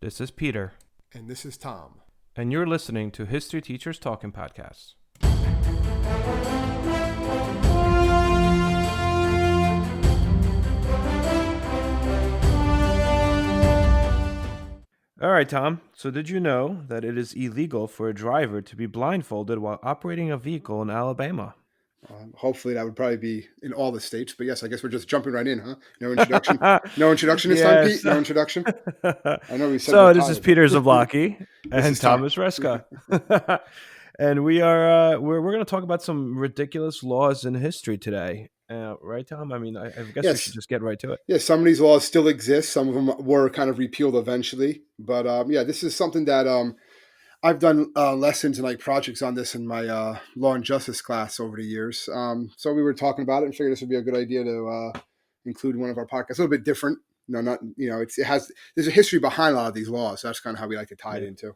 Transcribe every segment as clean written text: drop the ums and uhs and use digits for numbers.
This is Peter, And this is Tom. and you're listening to History Teachers Talking Podcasts. All right, Tom. So, did you know that it is illegal for a driver to be blindfolded while operating a vehicle in Alabama? Hopefully that would probably be in all the states. But yes, I guess we're just jumping right in, huh? No introduction. No introduction this time, Yes. Pete? No introduction? I know we said we're So, this is tired. Peter Zablocki This and is Tom. Thomas Reska. And we're going to talk about some ridiculous laws in history today. Right, Tom? I mean, I guess we should Yes. just get right to it. Yes, some of these laws still exist. Some of them were kind of repealed eventually. But yeah, this is something that I've done lessons and like projects on this in my law and justice class over the years. So we were talking about it and figured this would be a good idea to include in one of our podcasts. A little bit different. No, not there's a history behind a lot of these laws. So that's kind of how we like to tie it into.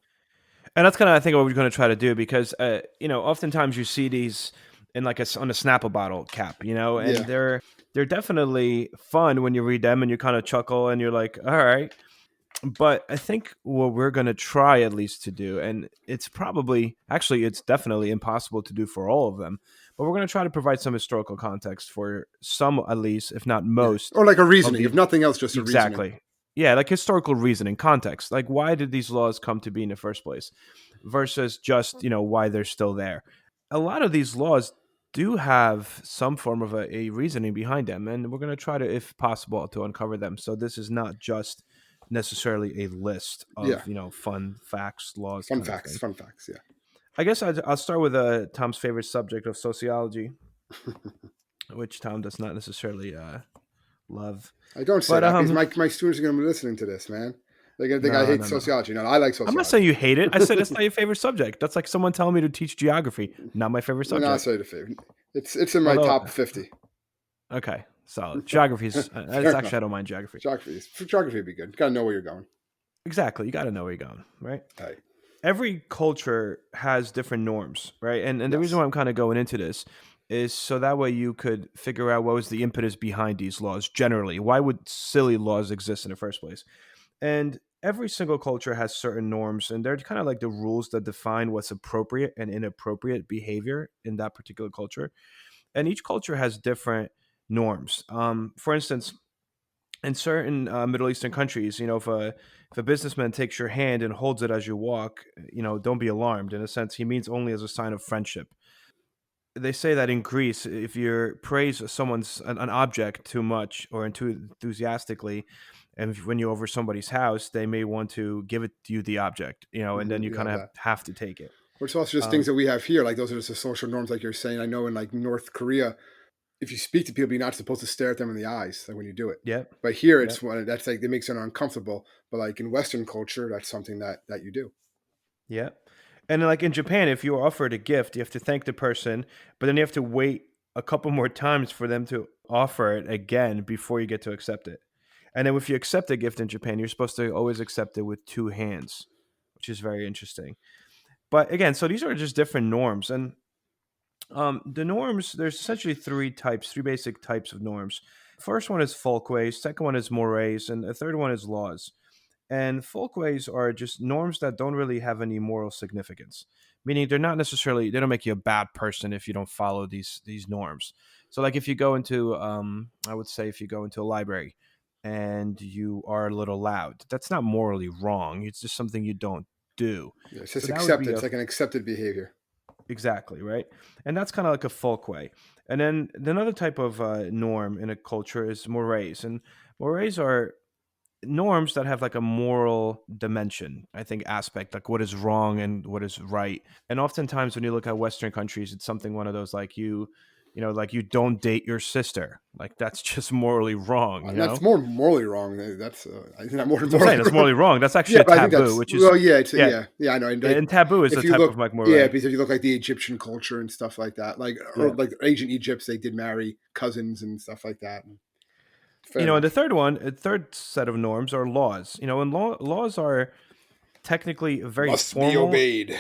And that's kind of, I think, what we're going to try to do because, oftentimes you see these in like on a Snapple bottle cap, and Yeah. they're definitely fun when you read them and you kind of chuckle and you're like, all right. But I think what we're going to try at least to do, and it's definitely impossible to do for all of them, but we're going to try to provide some historical context for some, at least, if not most. Or like a reasoning, if nothing else, just a reasoning. Exactly. Yeah, like historical reasoning, context. Like, why did these laws come to be in the first place versus just, why they're still there. A lot of these laws do have some form of a reasoning behind them, and we're going to try to, if possible, to uncover them. So this is not just necessarily a list of, fun facts, laws, Fun kind of thing. facts, yeah. I guess I'll start with Tom's favorite subject of sociology, which Tom does not necessarily love. I don't say that because my students are going to be listening to this, man. They're going to think I hate sociology. No, I like sociology. I'm not saying you hate it. I said it's not your favorite subject. That's like someone telling me to teach geography. Not my favorite subject. Not say the favorite. It's in my top 50. Okay, solid. Geography's actually, I don't mind geography. Geography would be good. You got to know where you're going. Exactly. You got to know where you're going, right? Right. Every culture has different norms, right? And the reason why I'm kind of going into this is so that way you could figure out what was the impetus behind these laws generally. Why would silly laws exist in the first place? And every single culture has certain norms, and they're kind of like the rules that define what's appropriate and inappropriate behavior in that particular culture. And each culture has different norms. For instance, in certain Middle Eastern countries, if a businessman takes your hand and holds it as you walk, don't be alarmed. In a sense, he means only as a sign of friendship. They say that in Greece, if you praise an object too much or too enthusiastically, and when you're over somebody's house, they may want to give you the object, and then you kind of have to take it. Or it's also just things that we have here. Like those are just the social norms, like you're saying. I know in like North Korea, if you speak to people, you're not supposed to stare at them in the eyes, like when you do it. Yeah. But here, it's one that's like it makes it uncomfortable. But like in Western culture, that's something that you do. Yeah. And like in Japan, if you are offered a gift, you have to thank the person, but then you have to wait a couple more times for them to offer it again before you get to accept it. And then if you accept a gift in Japan, you're supposed to always accept it with two hands, which is very interesting. But again, so these are just different norms. And the norms, there's essentially three basic types of norms. First one is folkways, second one is mores, and the third one is laws. And folkways are just norms that don't really have any moral significance, meaning they don't make you a bad person if you don't follow these norms. So like if you go into, I would say if you go into a library and you are a little loud, that's not morally wrong. It's just something you don't do. Yeah, it's just accepted. It's like an accepted behavior. Exactly, right? And that's kind of like a folkway. And then another type of norm in a culture is mores. And mores are norms that have like a moral dimension, I think, aspect, like what is wrong and what is right. And oftentimes when you look at Western countries, it's something one of those like like you don't date your sister. Like that's just morally wrong. That's more morally wrong. That's I think that more morally wrong. That's morally wrong. That's actually a taboo, which is I know. And taboo is a type of like morality. Yeah, because if you look like the Egyptian culture and stuff like that, like ancient Egypt, they did marry cousins and stuff like that. And the third set of norms are laws. And laws are technically very must formal. Be obeyed.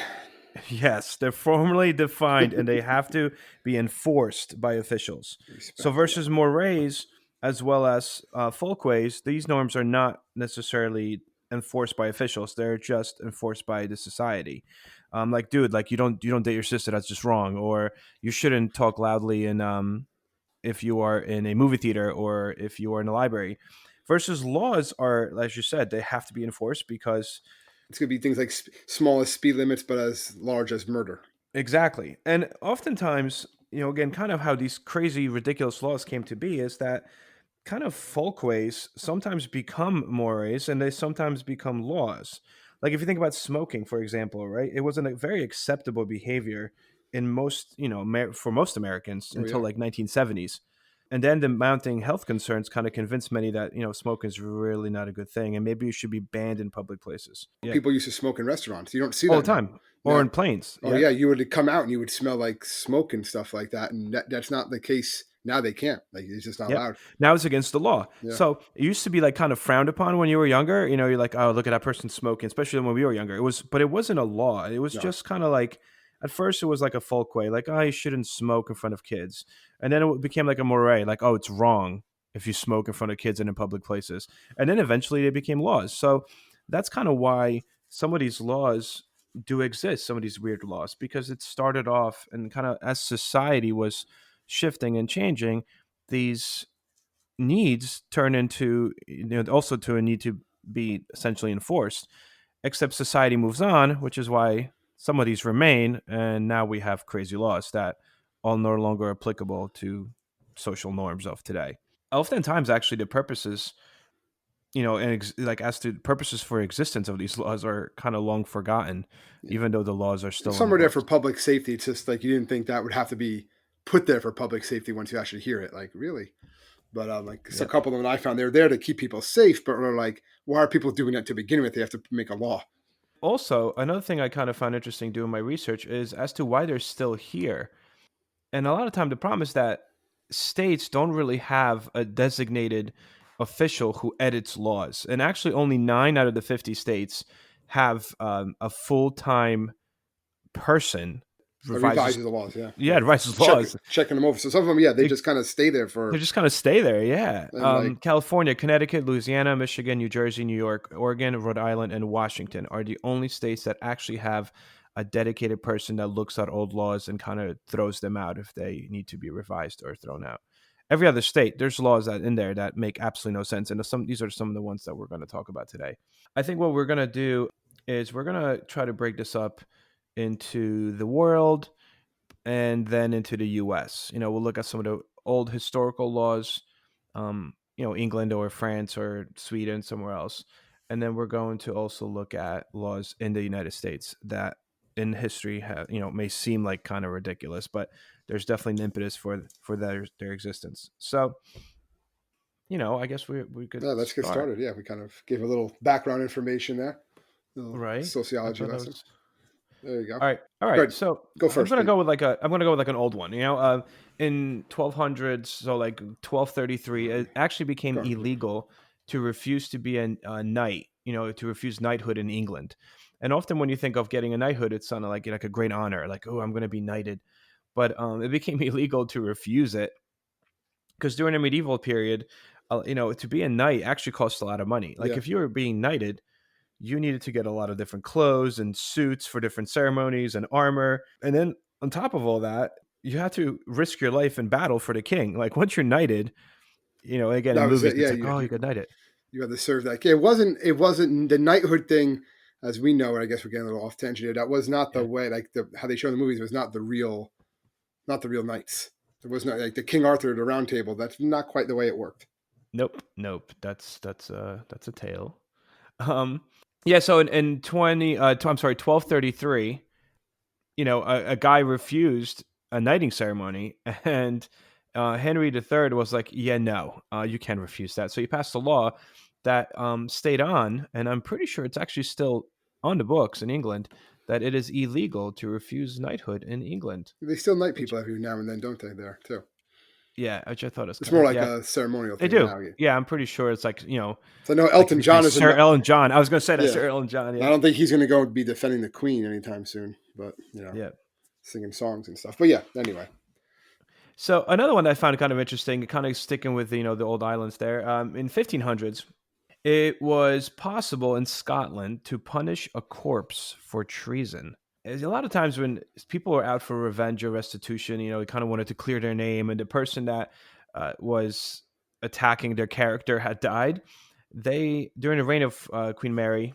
Yes, they're formally defined and they have to be enforced by officials. So versus mores as well as folkways, these norms are not necessarily enforced by officials. They're just enforced by the society. Like, dude, like you don't date your sister. That's just wrong. Or you shouldn't talk loudly in if you are in a movie theater or if you are in a library. Versus laws are, as you said, they have to be enforced because It's going to be things like small as speed limits, but as large as murder. exactly. And oftentimes, again, kind of how these crazy, ridiculous laws came to be is that kind of folkways sometimes become mores and they sometimes become laws. Like if you think about smoking, for example, right? It wasn't a very acceptable behavior in most, for most Americans Oh until yeah. like 1970s. And then the mounting health concerns kind of convinced many that, smoking is really not a good thing and maybe it should be banned in public places. Yeah. People used to smoke in restaurants. You don't see All the that now. time. Or Now, in planes. oh Yeah. yeah, you would come out and you would smell like smoke and stuff like that, and that's not the case now. They can't. Like it's just not Yep. allowed. Now it's against the law. Yeah. So it used to be like kind of frowned upon when you were younger. You're like, oh, look at that person smoking, especially when we were younger. But it wasn't a law. It was No. just kind of like, at first it was like a folk way, like, oh, you shouldn't smoke in front of kids. And then it became like a moray, like, oh, it's wrong if you smoke in front of kids and in public places. And then eventually they became laws. So that's kind of why some of these laws do exist, some of these weird laws, because it started off and kind of as society was shifting and changing, these needs turn into also to a need to be essentially enforced, except society moves on, which is why some of these remain, and now we have crazy laws that are no longer applicable to social norms of today. Oftentimes actually the purposes, like as to purposes for existence of these laws are kind of long forgotten, Yeah. even though the laws are still on Some the are there for books. public safety. It's just like you didn't think that would have to be put there for public safety once you actually hear it. Like really, but like so a Yep. couple of them I found they're there to keep people safe, but we're like, why are people doing that to begin with? They have to make a law. Also, another thing I kind of found interesting doing my research is as to why they're still here. And a lot of time the problem is that states don't really have a designated official who edits laws, and actually only 9 out of the 50 states have a full-time person That revises. revises the laws. Yeah, Yeah, like revises check laws. checking them over. So some of them, yeah, they They, just kind of stay there they for just kind of stay there. Yeah. and like California, Connecticut, Louisiana, Michigan, New Jersey, New York, Oregon, Rhode Island, and Washington are the only states that actually have a dedicated person that looks at old laws and kind of throws them out if they need to be revised or thrown out. Every other state, there's laws that in there that make absolutely no sense, and these are some of the ones that we're going to talk about today. I think what we're going to do is we're going to try to break this up into the world and then into the US. We'll look at some of the old historical laws, England or France or Sweden, somewhere else. And then we're going to also look at laws in the United States that in history have, may seem like kind of ridiculous, but there's definitely an impetus for their existence. So, I guess we could yeah, let's get start, started. Yeah, we kind of gave a little background information there, a little right? I sociology thought that lesson. was There you go. all right. All right. Good. So Go I'm first, gonna Pete. go with like an old one. In 1200s, so like 1233, it actually became Go. illegal to refuse to be a knight. To refuse knighthood in England. And often when you think of getting a knighthood, it's kind of like a great honor, like, oh, I'm going to be knighted. But it became illegal to refuse it because during the medieval period, to be a knight actually cost a lot of money. Like Yeah, if you were being knighted, you needed to get a lot of different clothes and suits for different ceremonies and armor. And then on top of all that, you had to risk your life in battle for the king. Like once you're knighted, again in that was movies, it. Yeah, it's like, oh, you got knighted. you had to serve that. It wasn't the knighthood thing as we know it. I guess we're getting a little off tangent here. That was not the Yeah. way. Like how they show in the movies was not the real knights. There was not like the King Arthur, the Round Table. That's not quite the way it worked. Nope. Nope. That's a tale. Um, yeah. So in 1233, a guy refused a knighting ceremony, and Henry III was like, "Yeah, no, you can't refuse that." So he passed a law that stayed on, and I'm pretty sure it's actually still on the books in England that it is illegal to refuse knighthood in England. They still knight Which, people every now and then, don't they? There too. yeah, which I thought was It's kind more of like yeah, a ceremonial they thing do. now. Yeah, I'm pretty sure it's like So I know like if Elton you say John is Sir Elton John. I was going to say that yeah. Sir Elton John. I Yeah, don't think he's going to go be defending the Queen anytime soon, but yeah. singing songs and stuff. But yeah, anyway, So another one that I found kind of interesting, kind of sticking with the old islands there in 1500s. It was possible in Scotland to punish a corpse for treason. As a lot of times when people are out for revenge or restitution, they kind of wanted to clear their name, and the person that was attacking their character had died. They, during the reign of Queen Mary,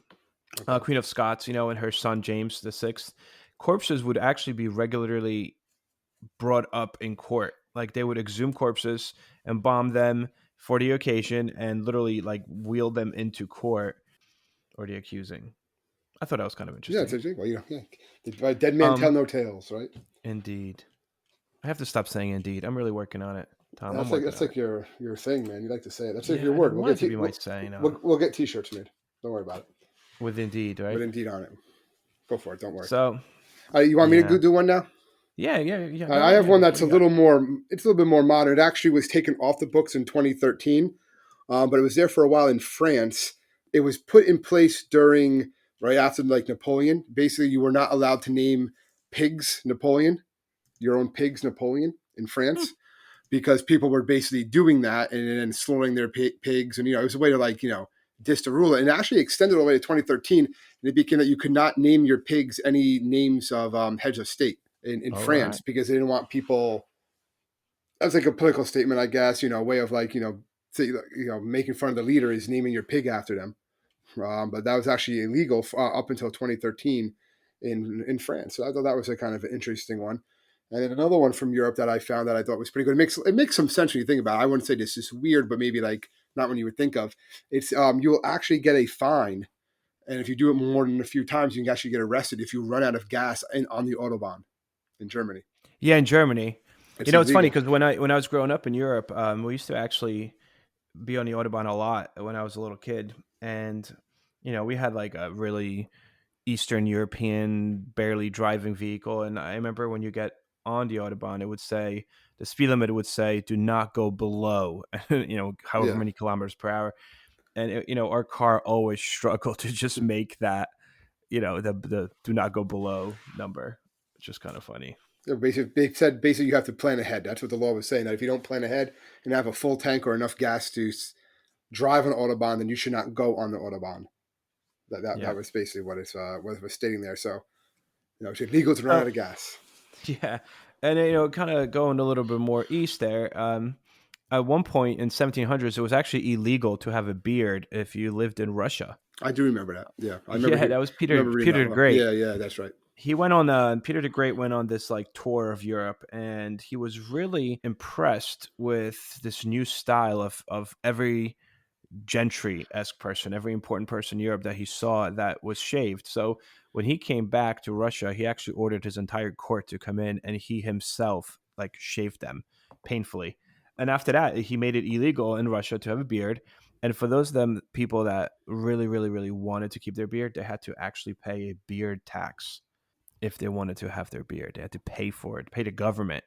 Okay. Queen of Scots, and her son James the Sixth, corpses would actually be regularly brought up in court. Like they would exhume corpses, embalm them for the occasion, and literally like wheel them into court or the accusing. I thought that was kind of Yeah, it's interesting. interesting. Well, yeah. The dead man tell Um, no tales, right? Indeed. I have to stop saying indeed. I'm really working on it, Tom. I'm working That's on like it. your thing, man. You like to say it. That's like your Yeah, I word. want it to be my saying We'll get t-shirts made. Don't worry about it. with indeed, With right? indeed on it. Go for it. Don't worry. So, You want me to yeah. do one now? Yeah. Go I right have ahead. one What that's do you got? it's a little bit more modern. It actually was taken off the books in 2013, but it was there for a while in France. It was put in place during right after like Napoleon. Basically, you were not allowed to name pigs Napoleon, your own pigs Napoleon in Hmm. France, because people were basically doing that and then slaughtering their pigs, and it was a way to like diss the rule. And it actually extended all the way to 2013, and it became that you could not name your pigs any names of heads of state in All France right. because they didn't want people. That's like a political statement, I guess. A way of like making fun of the leader is naming your pig after them. But that was actually illegal up until 2013 in France. So I thought that was a kind of an interesting one. And then another one from Europe that I found that I thought was pretty good. It makes some sense when you think about it. I wouldn't say this is weird, but maybe like not when you would think of. It's you will actually get a fine, and if you do it more than a few times, you can actually get arrested if you run out of gas on the autobahn in Germany. Yeah, in Germany. It's It's funny illegal. because when I was growing up in Europe, we used to actually be on the autobahn a lot when I was a little kid, and we had like a really Eastern European barely driving vehicle, and I remember when you get on the autobahn, it would say the speed limit would say do not go below, however Yeah. many kilometers per hour, and our car always struggled to just make that, the do not go below number, which is kind of funny. Basically, they said basically you have to plan ahead. That's what the law was saying. That if you don't plan ahead and have a full tank or enough gas to drive an autobahn, then you should not go on the autobahn. That Yeah. was basically what it was stating there. So it's illegal to run Oh, out of gas. yeah. And kind of going a little bit more east there. At one point in 1700s, it was actually illegal to have a beard if you lived in Russia. I do remember that. Yeah, I remember. Yeah, that was Peter Remember reading that Peter the one. Great. Yeah, yeah, that's right. He went on Peter the Great went on this like tour of Europe, and he was really impressed with this new style of every gentry-esque person, every important person in Europe that he saw that was shaved. So when he came back to Russia, he actually ordered his entire court to come in, and he himself like shaved them painfully. And after that, he made it illegal in Russia to have a beard. And for those of them people that really, really, really wanted to keep their beard, they had to actually pay a beard tax if they wanted to have their beard. They had to pay for it, pay the government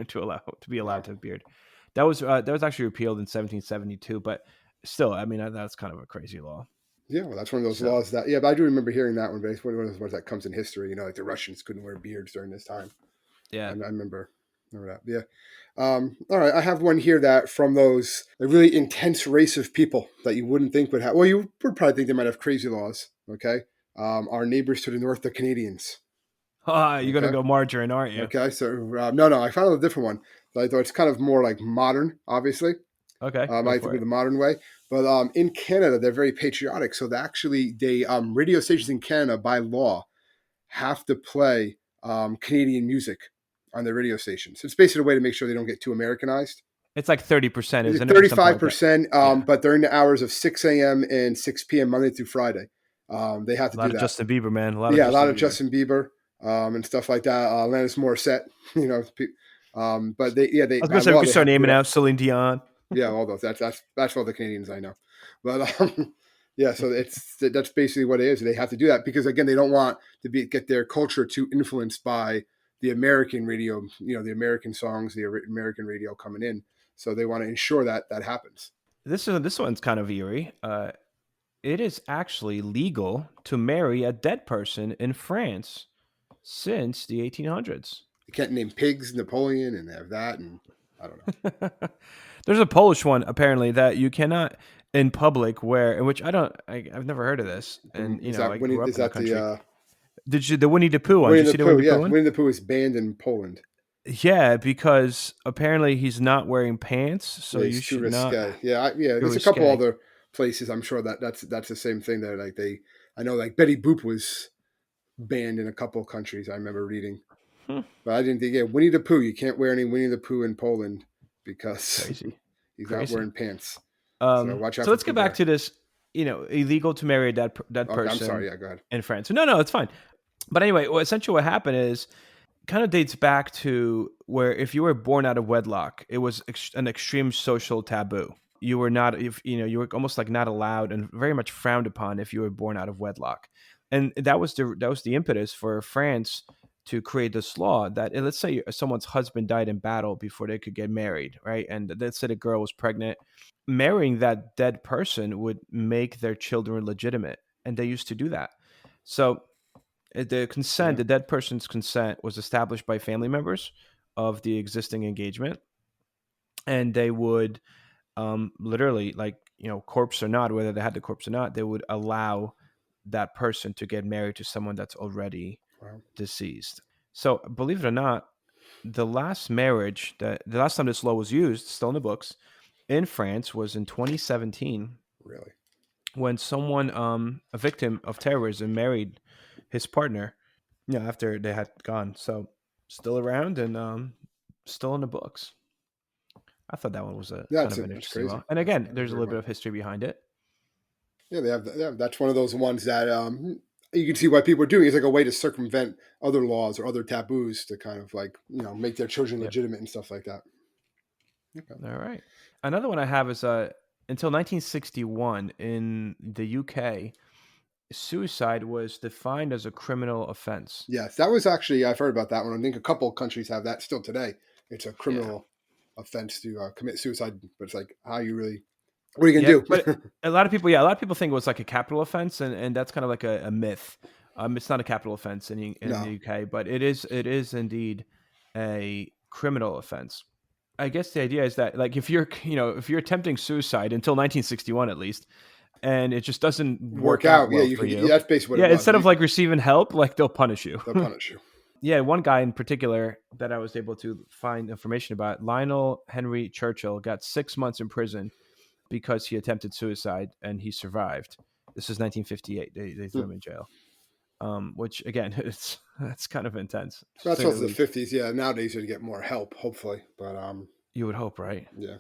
to be allowed Wow. to have a beard. That was actually repealed in 1772, but still, I mean that's kind of a crazy law. Yeah, well, that's one of those So laws that. Yeah, but I do remember hearing that one. But it's one of those ones that comes in history. Like the Russians couldn't wear beards during this time. I yeah. remember that. Yeah. All right, I have one here that from those a really intense race of people that you wouldn't think would have. Well, you would probably think they might have crazy laws. Okay. Our neighbors to the north, the Canadians. Ah, you're gonna Okay. go margarine, aren't you? Okay. So no, I found a different one. I thought it's kind of more like modern, obviously. Okay, I go like to for go it. the modern way. But in Canada, they're very patriotic. So they radio stations in Canada by law have to play Canadian music on their radio stations. It's basically a way to make sure they don't get too Americanized. It's like 30%, isn't it, or something like that? 35%, Yeah, but during the hours of 6 a.m. and 6 p.m. Monday through Friday, they have to a do lot of that. Justin Bieber, man. A lot of Yeah, a lot Justin of Bieber. Justin Bieber and stuff like that. Alanis Morissette, you know, but they I was gonna by say we law could they start have to do naming that. out Celine Dion. Yeah, all those. That's all the Canadians I know. But yeah, so that's basically what it is. They have to do that because again, they don't want to get their culture too influenced by the American radio. The American songs, the American radio coming in. So they want to ensure that that happens. This one's kind of eerie. It is actually legal to marry a dead person in France since the 1800s. You can't name pigs Napoleon and have that, and I don't know. There's a Polish one apparently that you cannot. in public where, in which I've never heard of this, and Is that I grew up Is in the that the country. Did you the Winnie the Pooh one? Did Winnie you the see the Pooh? Winnie the Yeah, Pooh one? Winnie the Pooh is banned in Poland. Yeah, because apparently he's not wearing pants, so Yeah, you it's too should not. risque. Yeah, yeah. Too There's a couple risque. other places. I'm sure that that's the same thing there. Like I know like Betty Boop was banned in a couple of countries. I remember reading, Hmm, but I didn't think. Yeah, Winnie the Pooh. You can't wear any Winnie the Pooh in Poland because crazy, he's not crazy. wearing pants. So watch out So for let's get people back there. to this. Illegal to marry a dead Okay, I'm person sorry. Yeah, go ahead. in France. No, no, it's fine. But anyway, essentially what happened is kind of dates back to where if you were born out of wedlock, it was an extreme social taboo. You were not, if you were almost like not allowed and very much frowned upon if you were born out of wedlock, and that was the impetus for France to create this law that let's say someone's husband died in battle before they could get married, right? And let's say the girl was pregnant, marrying that dead person would make their children legitimate, and they used to do that. So Yeah. the dead person's consent was established by family members of the existing engagement, and they would literally, like, corpse or not, whether they had the corpse or not, they would allow that person to get married to someone that's already Wow. deceased. So, believe it or not, the last time this law was used, still in the books, in France was in 2017 Really. when someone, a victim of terrorism, married his partner, after they had gone. So, still around and still in the books. I thought that one was a Yeah, kind of an that's interesting crazy. law. And again, That's a there's a weird little bit one. of history behind it. Yeah, they have. Yeah, that's one of those ones that you can see why people are doing. It's like a way to circumvent other laws or other taboos to kind of like make their children Yep. legitimate and stuff like that. Okay. All right. Another one I have is until 1961 in the UK, suicide was defined as a criminal offense. Yes, that was actually I've heard about that one. I think a couple of countries have that still today. It's a Yeah. criminal offense to commit suicide, but it's like how you really what are you Yep. gonna But do? a lot of people think it was like a capital offense, and that's kind of like a myth. It's not a capital offense in the No. UK, but it is indeed a criminal offense. I guess the idea is that, like, if you're attempting suicide until 1961 at least, and it just doesn't Work work out out. Yeah, well you for can. Yeah, you, that's basically what yeah, it was. instead of like receiving help, like, they'll punish you. They'll punish you. Yeah, one guy in particular that I was able to find information about, Lionel Henry Churchill, got 6 months in prison because he attempted suicide and he survived. This is 1958. They threw Hmm. him in jail. Which again, that's kind of intense to That's say the also the least. '50s. Yeah, nowadays you'd get more help, hopefully. But You would hope, right? yeah.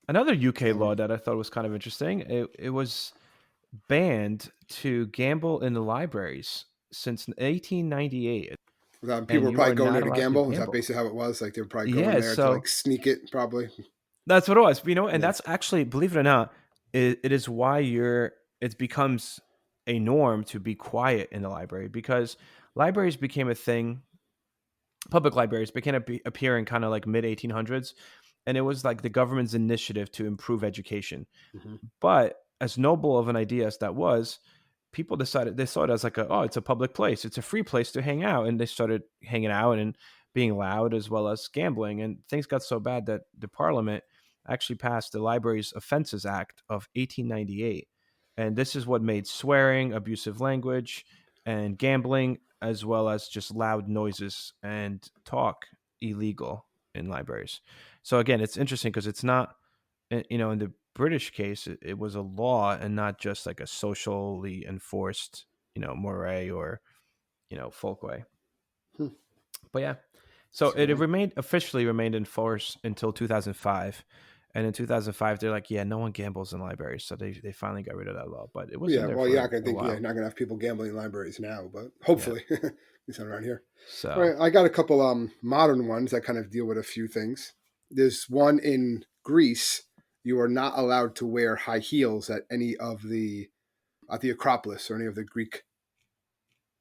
Another UK Um, law that I thought was kind of interesting. It was banned to gamble in the libraries since 1898, People and were you probably are going not there to allowed to gamble. Is that gamble. basically how it was? Like they were probably going Yeah, there to so like sneak it, probably. that's what it was. And Yeah. that's actually, believe it or not, it is why it becomes a norm to be quiet in the library, because libraries became a thing. Public libraries began to appear in kind of like mid 1800s, and it was like the government's initiative to improve education. Hmm. But as noble of an idea as that was, people decided they saw it as like it's a public place, it's a free place to hang out, and they started hanging out and being loud as well as gambling, and things got so bad that the Parliament actually passed the Libraries Offences Act of 1898, and this is what made swearing, abusive language, and gambling, as well as just loud noises and talk, illegal in libraries. So again, it's interesting because it's not, in the British case, it was a law and not just like a socially enforced, moray or, folkway. Hmm. But yeah, so So it yeah. officially remained in force until 2005. And in 2005, they're like, yeah, no one gambles in libraries. So they finally got rid of that law, but it was in Yeah, there well, you're for not going to a think, yeah, while. you're not going to have people gambling in libraries now, but Yeah. hopefully, at least not around here. All So, right, I got a couple modern ones that kind of deal with a few things. There's one in Greece. You are not allowed to wear high heels at any of the at the Acropolis or any of the Greek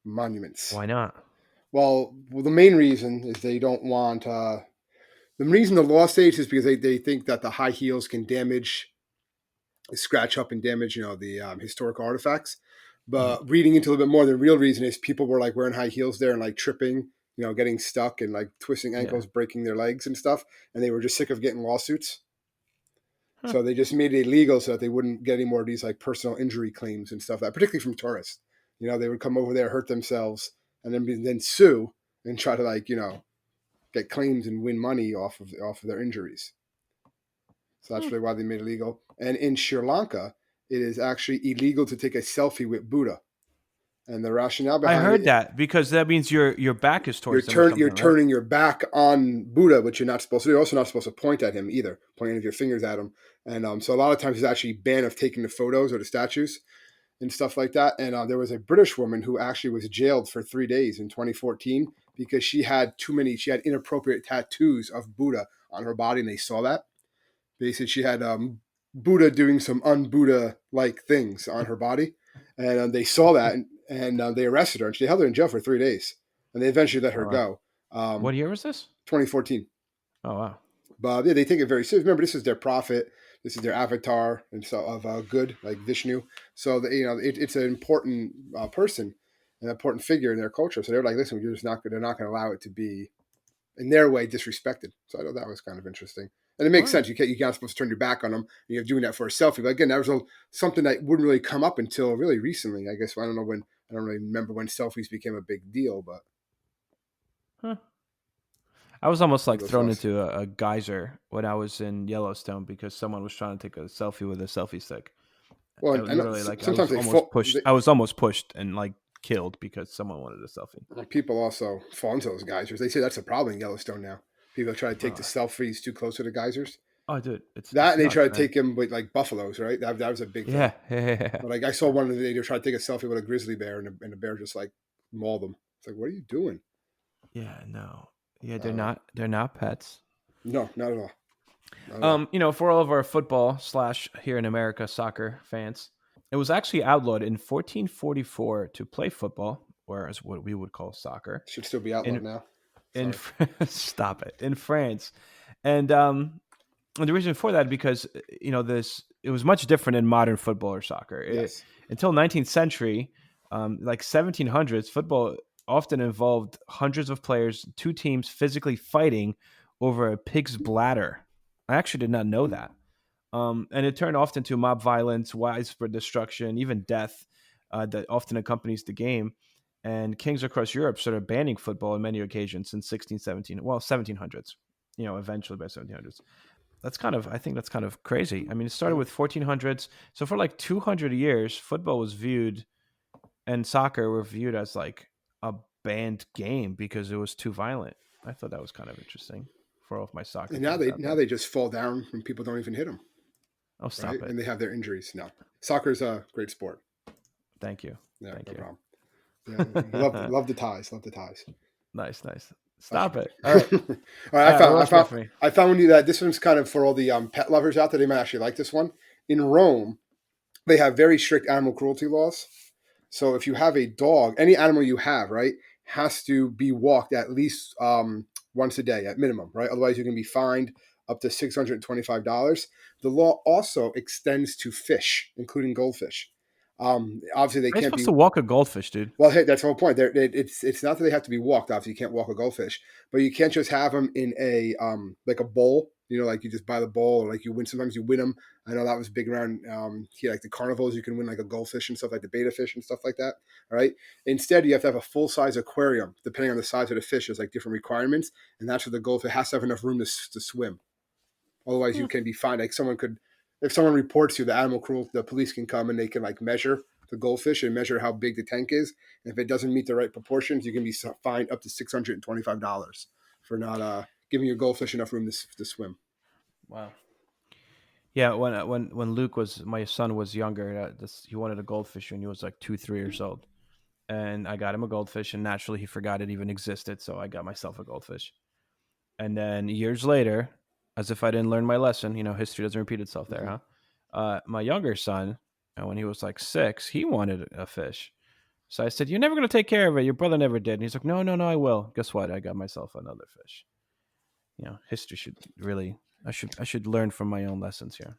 monuments. why not? Well, the main reason is they don't want. The reason the law states is because they think that the high heels can damage, scratch up and damage, the historic artifacts. Mhm. But reading into a little bit more, the real reason is people were like wearing high heels there and like tripping, getting stuck and like twisting Yeah. ankles, breaking their legs and stuff, and they were just sick of getting lawsuits. Huh. So they just made it illegal so that they wouldn't get any more of these like personal injury claims and stuff, that particularly from tourists. They would come over there, hurt themselves, and then sue and try to get claims and win money off of their injuries. So Hmm. that's really why they made it illegal. And in Sri Lanka, it is actually illegal to take a selfie with Buddha. And the rationale I behind heard it, that because that means your back is you're towards them or you're something, right? turning your back on Buddha, which you're not supposed to do. You're also not supposed to point at him either, pointing your fingers at him. And so a lot of times, there's actually a ban of taking the photos or the statues and stuff like that. And there was a British woman who actually was jailed for 3 days in 2014 because she had inappropriate tattoos of Buddha on her body, and they saw that. They said she had Buddha doing some un-Buddha like things on her body, and they saw that, and they arrested her, and they held her in jail for 3 days, and they eventually let her Oh, wow. go. What year was this? 2014. Oh, wow. But yeah, they take it very serious. Remember, this is their prophet, this is their avatar, and so of good, like Vishnu. So it's an important person, an important figure in their culture. So they're like, listen, they're not going to allow it to be in their way disrespected. So I thought that was kind of interesting. And it makes Wow. sense. You're not supposed to turn your back on them. You're doing that for a selfie. But again, that was something that wouldn't really come up until really recently. I guess I don't know when. I don't really remember when selfies became a big deal, but Huh. I was almost one like of those thrown laws. into a geyser when I was in Yellowstone because someone was trying to take a selfie with a selfie stick. Well, I was I know literally like I was sometimes almost pushed. I was almost pushed and like killed because someone wanted a selfie. people also fall into those geysers. They say that's a problem in Yellowstone now. People try to take the Uh, selfies too close to the geysers. oh, dude, That it's and they try nuts, to man. take them with like buffaloes, right? That was a big thing. Yeah, yeah, But like I saw one of the they tried to take a selfie with a grizzly bear, and the bear just like mauled them. It's like, what are you doing? yeah. No, yeah, Uh, they're not pets. no, not at all. Not at all. For all of our football slash here in America soccer fans, it was actually outlawed in 1444 to play football, or as what we would call soccer, Should still be outlawed in now. in Sorry. stop it in France, and and the reason for that because this it was much different in modern football or soccer. Yes. Until 19th century, like 1700s, football often involved hundreds of players, two teams physically fighting over a pig's bladder. I actually did not know that. And it turned often to mob violence, widespread destruction, even death that often accompanies the game. And kings across Europe started banning football on many occasions since 1617, well, 1700s, eventually by 1700s. I think that's kind of crazy. I mean, it started Yeah. with 1400s. So for like 200 years, football was viewed and soccer were viewed as like a banned game because it was too violent. I thought that was kind of interesting for all of my soccer And now fans they out now there. they just fall down when people don't even hit them, Oh, right? stop it. And they have their injuries. No, soccer's a great sport. Thank you. Yeah, Thank no you. problem. Yeah, love the ties. Love the ties. Nice, nice. That's Stop right. it. All right. All right, All right. What else you got for me? I found you that this one's kind of for all the pet lovers out there. They might actually like this one. In Rome, they have very strict animal cruelty laws. So if you have a dog, any animal you have, right, has to be walked at least once a day at minimum, right? Otherwise, you can be fined up to $625. The law also extends to fish, including goldfish. Obviously, they How are you can't supposed be. to walk a goldfish, dude? Well, hey, that's the whole point. It's not that they have to be walked. Obviously, you can't walk a goldfish, but you can't just have them in a like a bowl. Like you just buy the bowl, or like you win. Sometimes you win them. I know that was big around here, like the carnivals. You can win like a goldfish and stuff, like the beta fish and stuff like that. All right. Instead, you have to have a full size aquarium. Depending on the size of the fish, there's like different requirements, and that's what the goldfish has to have enough room to swim. Otherwise, you Hmm. can be fined. Like if someone reports you, the animal cruelty, the police can come and they can like measure the goldfish and measure how big the tank is. And if it doesn't meet the right proportions, you can be fined up to $625 for not giving your goldfish enough room to swim. Wow. Yeah, when Luke was my son was younger, he wanted a goldfish when he was like 2, 3 years old, and I got him a goldfish, and naturally he forgot it even existed, so I got myself a goldfish. And then years later, as if I didn't learn my lesson, history doesn't repeat itself there, Mm-hmm. huh? My younger son, when he was like 6, he wanted a fish. So I said, "You're never going to take care of it. Your brother never did." And he's like, "No, no, no, I will." Guess what? I got myself another fish. History should really. I should learn from my own lessons here.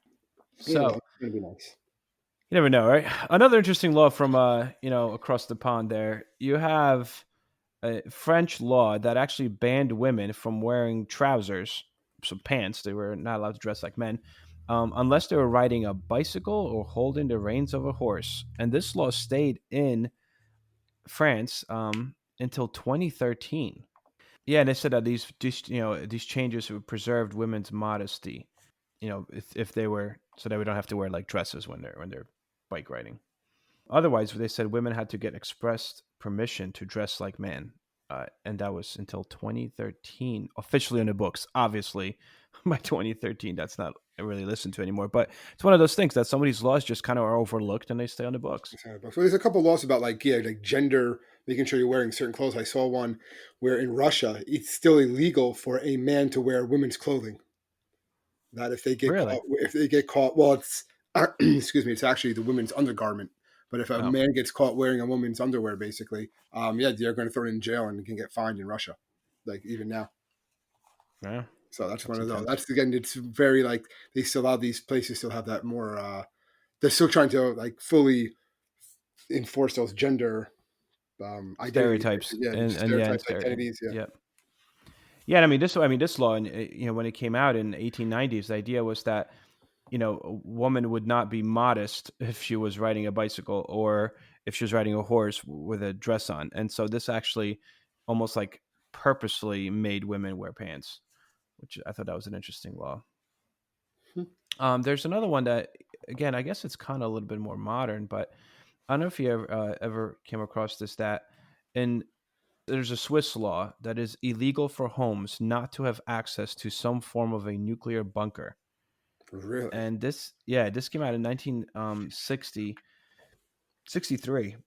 Yeah, So it's gonna be nice. you never know, right? Another interesting law from across the pond. There, you have a French law that actually banned women from wearing trousers, so pants. They were not allowed to dress like men unless they were riding a bicycle or holding the reins of a horse. And this law stayed in France until 2013. Yeah, and they said that these changes have preserved women's modesty. If they were so that we don't have to wear like dresses when they're bike riding. Otherwise, they said women had to get expressed permission to dress like men, and that was until 2013 officially in the books. Obviously, by 2013, that's not really listened to anymore. But it's one of those things that some of these laws just kind of are overlooked and they stay on the books. So there's a couple laws about like, yeah, like gender, making sure you're wearing certain clothes. I saw one where in Russia it's still illegal for a man to wear women's clothing. That Really? if they get caught, well, it's excuse me, it's actually the women's undergarment. But if a Oh, man gets caught wearing a woman's underwear, basically, yeah, they're going to throw it in jail and can get fined in Russia, like even now. yeah, So that's one that's of those. intense. That's again, it's very like they still have these places still have that more. They're still trying to like fully enforce those gender identities. Stereotypes Yeah, the and yeah, and stereotypes, stereo. identities. Yeah, Yeah. Yeah, I mean this law, and when it came out in 1890s, the idea was that a woman would not be modest if she was riding a bicycle or if she was riding a horse with a dress on. And so this actually almost like purposely made women wear pants, which I thought that was an interesting law. There's another one that, again, I guess it's kind of a little bit more modern, but I don't know if you ever came across this, that in there's a Swiss law that is illegal for homes not to have access to some form of a nuclear bunker. really. And this came out in 1963.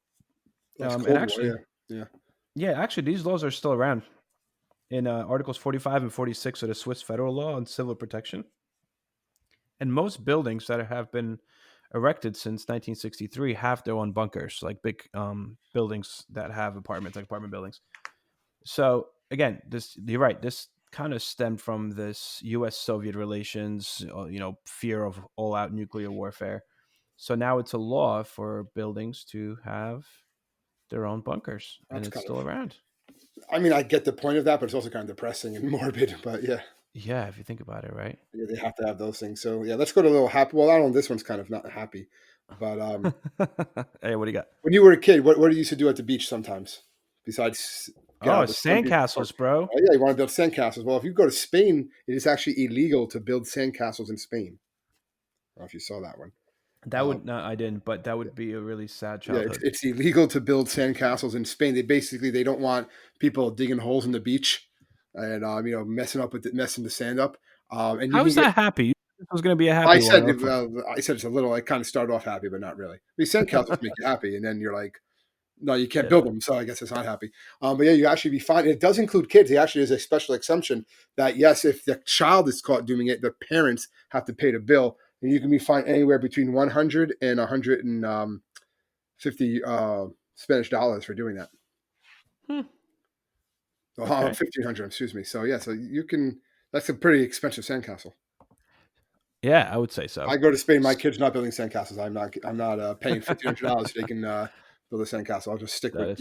That's And Cold War. Yeah, actually, yeah. yeah, actually, these laws are still around in Articles 45 and 46 of the Swiss federal law on civil protection. And most buildings that have been erected since 1963 have their own bunkers, like big buildings that have apartments, like apartment buildings. So again, this you're right. This kind of stemmed from this U.S. Soviet relations, fear of all-out nuclear warfare. So now it's a law for buildings to have their own bunkers, and That's it's kind still of. around. I mean, I get the point of that, but it's also kind of depressing and morbid. But yeah, Yeah, if you think about it, right? yeah, they have to have those things. So yeah, let's go to a little happy. Well, I don't know. This one's kind of not happy, but Hey, what do you got? when you were a kid, what did you used to do at the beach sometimes besides get out Oh, of the sun? sandcastles, bro. Oh yeah, you want to build sandcastles. Well, if you go to Spain, it is actually illegal to build sandcastles in Spain. I don't know if you saw that one. That Um, would no, I didn't, but that would be a really sad yeah, childhood. it's illegal to build sandcastles in Spain. They don't want people digging holes in the beach and messing the sand up. And you How can is get. that happy? This was going to be a happy one. Oh, I said it's a little. I kind of started off happy, but not really. These sandcastles make you happy, and then you're like, no, you can't build yeah. them. So I guess it's not happy. But yeah, you actually be fine. It does include kids. It actually is a special exemption that yes, if the child is caught doing it, the parents have to pay the bill, and you can be fined anywhere between 100 and 150 Spanish dollars for doing that. Hmm, So okay. 1,500, excuse me. So yeah, so you can. That's a pretty expensive sandcastle. Yeah, I would say so. I go to Spain. My S- kid's not building sandcastles. I'm not paying $1,500 so they can build a sandcastle. I'll just stick That with is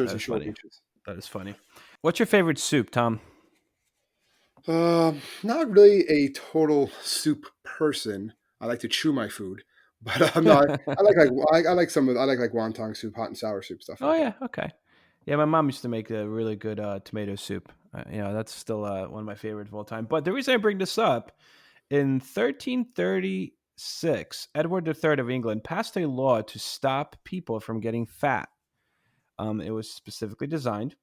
that Jersey is Shore funny. beaches. That is funny. What's your favorite soup, Tom? Not really a total soup person. I like to chew my food, but I'm not. I like some of I like wonton soup, hot and sour soup, stuff Oh like that. yeah, okay. Yeah, my mom used to make a really good tomato soup. That's still one of my favorites of all time. But the reason I bring this up, in 1336, Edward III of England passed a law to stop people from getting fat. It was specifically designed.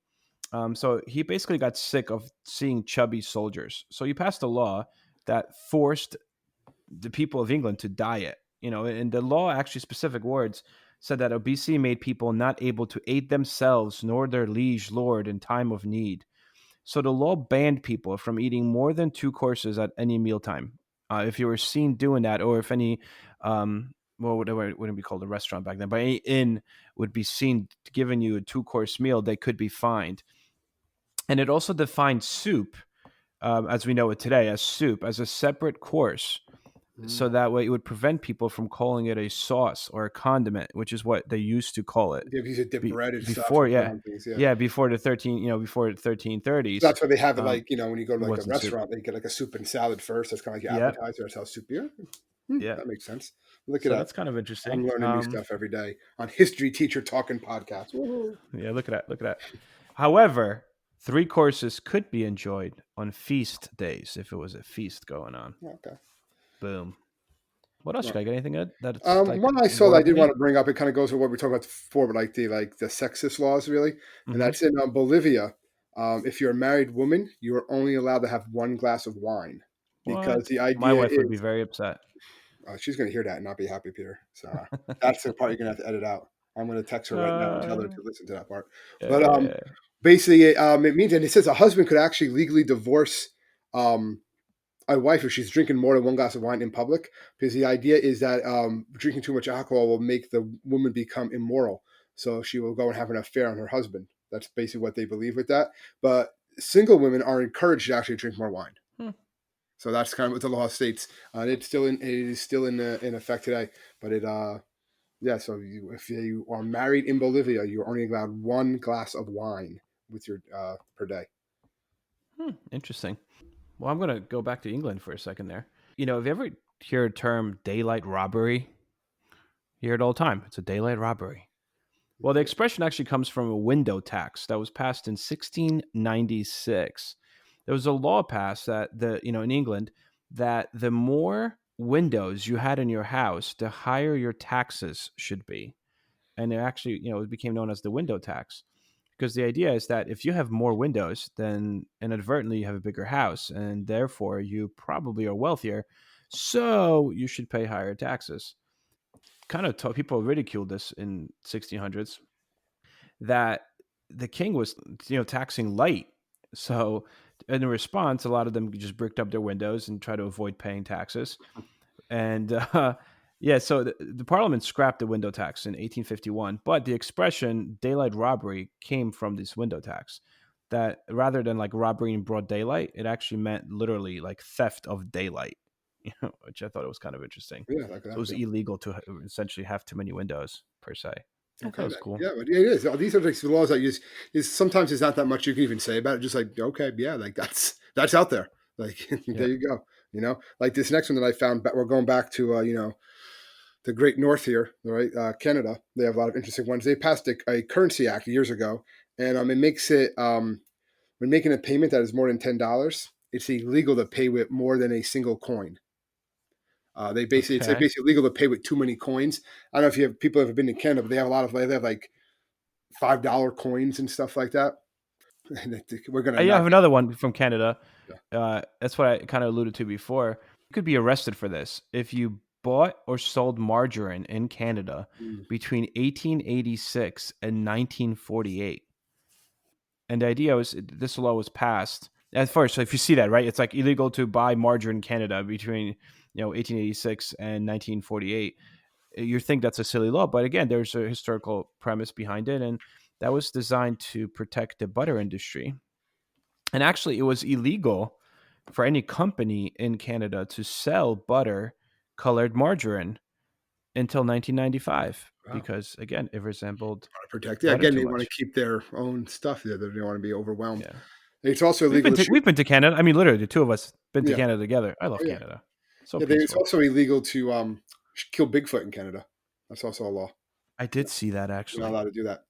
So he basically got sick of seeing chubby soldiers. So he passed a law that forced the people of England to diet. And the law, actually, specific words said that obesity made people not able to aid themselves nor their liege lord in time of need. So the law banned people from eating more than two courses at any mealtime. If you were seen doing that, or if any, well, whatever it wouldn't be called a restaurant back then, but any inn would be seen giving you a two-course meal, they could be fined. And it also defined soup, as we know it today, as soup as a separate course. Mm. so that way it would prevent people from calling it a sauce or a condiment, which is what they used to call it Yeah, because you dip bread and stuff before. and put Yeah, on things. Yeah. yeah, before the 1330s. That's why they have it Um, like, when you go to it like a wasn't soup. restaurant, they get like a soup and salad first. That's kind of like your Yep, appetizer. That's how soup. Yeah, yep. that makes sense. Look at So that. that's kind of interesting. I'm learning new stuff every day on History Teacher Talking Podcast. Woohoo. Yeah, look at that. Look at that. However, three courses could be enjoyed on feast days if it was a feast going on. Okay. Boom. What else? Well, Should I get anything good that it's like one I saw that I boring to did want me? to bring up. It kind of goes with what we talked about before, but like the sexist laws, really, and Mm-hmm. that's in Bolivia. If you're a married woman, you are only allowed to have one glass of wine, because What? the My idea wife would be is very upset. she's going to hear that and not be happy, Peter. So that's the part you're going to have to edit out. I'm going to text her right now and tell her Uh, to listen to that part. yeah, But yeah, yeah. basically, it means, and it says a husband could actually legally divorce um, a wife if she's drinking more than one glass of wine in public, because the idea is that drinking too much alcohol will make the woman become immoral, so she will go and have an affair on her husband. That's basically what they believe with that. But single women are encouraged to actually drink more wine. Hmm. So that's kind of what the law states. It is still in effect today. But yeah. So if you are married in Bolivia, you're only allowed one glass of wine with your per day. Interesting. Well, I'm gonna go back to England for a second there. Have you ever heard the term daylight robbery? You hear it all the time. It's a daylight robbery. Well, the expression actually comes from a window tax that was passed in 1696. There was a law passed that in England, that the more windows you had in your house, the higher your taxes should be. And it actually, it became known as the window tax, because the idea is that if you have more windows, then inadvertently you have a bigger house, and therefore you probably are wealthier, so you should pay higher taxes. Kind of people ridiculed this in 1600s, that the king was taxing light. So in response, a lot of them just bricked up their windows and try to avoid paying taxes. And yeah, so the parliament scrapped the window tax in 1851, but the expression daylight robbery came from this window tax. That rather than like robbery in broad daylight, it actually meant literally like theft of daylight, which I thought it was kind of interesting. Yeah, like So it that. was Yeah. illegal to essentially have too many windows per se. I thought it Okay, was cool. yeah, but it is. These are like the laws that use is sometimes it's not that much you can even say about it. Just like, okay, yeah, like that's out there. Like Yeah. there you go. Like this next one that I found. But we're going back to the Great North here, right? Canada. They have a lot of interesting ones. They passed a currency act years ago, and it makes it when making a payment that is more than $10, it's illegal to pay with more than a single coin. It's Okay. basically illegal to pay with too many coins. I don't know if you have people have been to Canada, but they have a lot of they have like $5 coins and stuff like that. We're gonna Yeah, I not. have another one from Canada. Yeah. That's what I kind of alluded to before. You could be arrested for this if you bought or sold margarine in Canada Mm. between 1886 and 1948. And the idea was this law was passed at first. So if you see that, right, it's like illegal to buy margarine in Canada between 1886 and 1948. You think that's a silly law, but again, there's a historical premise behind it, and that was designed to protect the butter industry. And actually, it was illegal for any company in Canada to sell butter colored margarine until 1995, Wow. because again, it resembled Want to protect. Yeah. butter Again, too they want to much. keep their own stuff there. They don't want to be overwhelmed. Yeah, It's also illegal to shoot. we've been to Canada. I mean, literally, the two of us been to Yeah. Canada together. I Oh love yeah. Canada. So Yeah. It's peaceful. also illegal to kill Bigfoot in Canada. That's also a law. I did see that You're not actually. allowed to do that.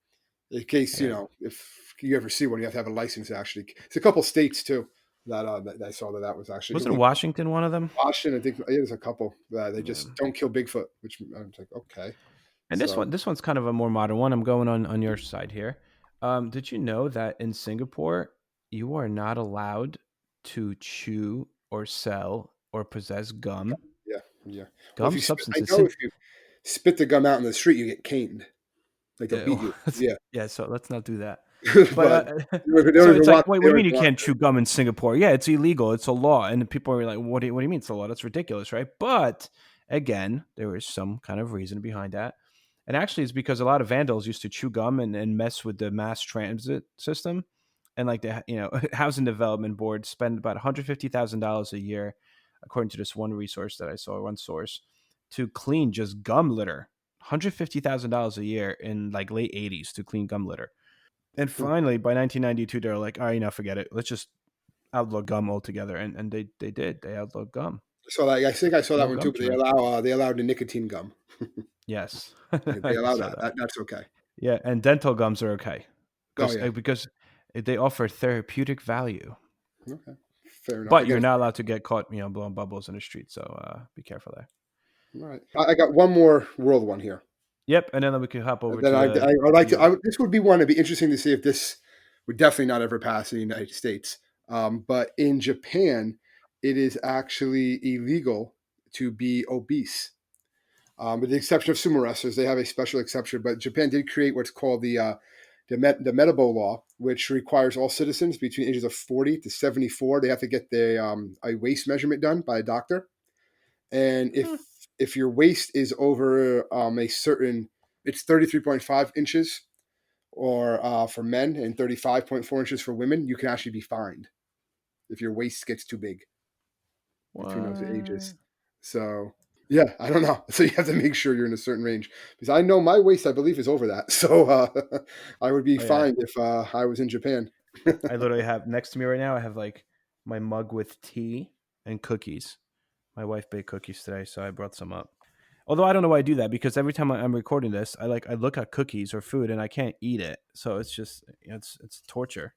In case Yeah, if you ever see one, you have to have a license. Actually, it's a couple states too that I saw that was actually wasn't illegal. Washington one of them? Washington, I think there's a couple that they Yeah. just don't kill Bigfoot, which I'm like, okay. And So this one's kind of a more modern one. I'm going on your side here. Did you know that in Singapore you are not allowed to chew or sell or possess gum? yeah, yeah. Well, if Gum I substances. know if you spit the gum out in the street, you get caned. Like they'll beat you. Yeah, Yeah, so let's not do that. But but they so don't it's even like, want. wait, They what do you don't mean even you want. can't chew gum in Singapore? Yeah, it's illegal. It's a law. And people are like, what do you mean it's a law? That's ridiculous, right? But again, there is some kind of reason behind that. And actually, it's because a lot of vandals used to chew gum and mess with the mass transit system. And like the housing development board spend about $150,000 a year according to this one resource that I saw, one source, to clean just gum litter. $150,000 a year in like late 80s to clean gum litter. And Hmm. finally, by 1992, they're like, all right, forget it. Let's just outlaw gum altogether. And they did. They outlawed gum. So I think I saw that No one gum too. But chewing. they allowed the nicotine gum. Yes. They I allow saw that. that. That's okay. Yeah. And dental gums are okay Oh yeah. because they offer therapeutic value. Okay. Fair enough. But Again, you're not allowed to get caught, blowing bubbles in the street. So be careful there. all right. I got one more world one here. Yep. And then we can hop over Then to I would like to. you. This would be one. It'd be interesting to see if this would definitely not ever pass in the United States. But in Japan, it is actually illegal to be obese. With the exception of sumo wrestlers, they have a special exception. But Japan did create what's called the Metabo law, which requires all citizens between ages of 40 to 74, they have to get a waist measurement done by a doctor. And Hmm. if your waist is over a certain, it's 33.5 inches or for men and 35.4 inches for women, you can actually be fined if your waist gets too big between those ages. What? So yeah, I don't know. So you have to make sure you're in a certain range because I know my waist, I believe, is over that. So I would be Oh yeah. fined if I was in Japan. I literally have next to me right now. I have like my mug with tea and cookies. My wife baked cookies today, so I brought some up. Although I don't know why I do that because every time I'm recording this, I look at cookies or food and I can't eat it. So it's just it's torture.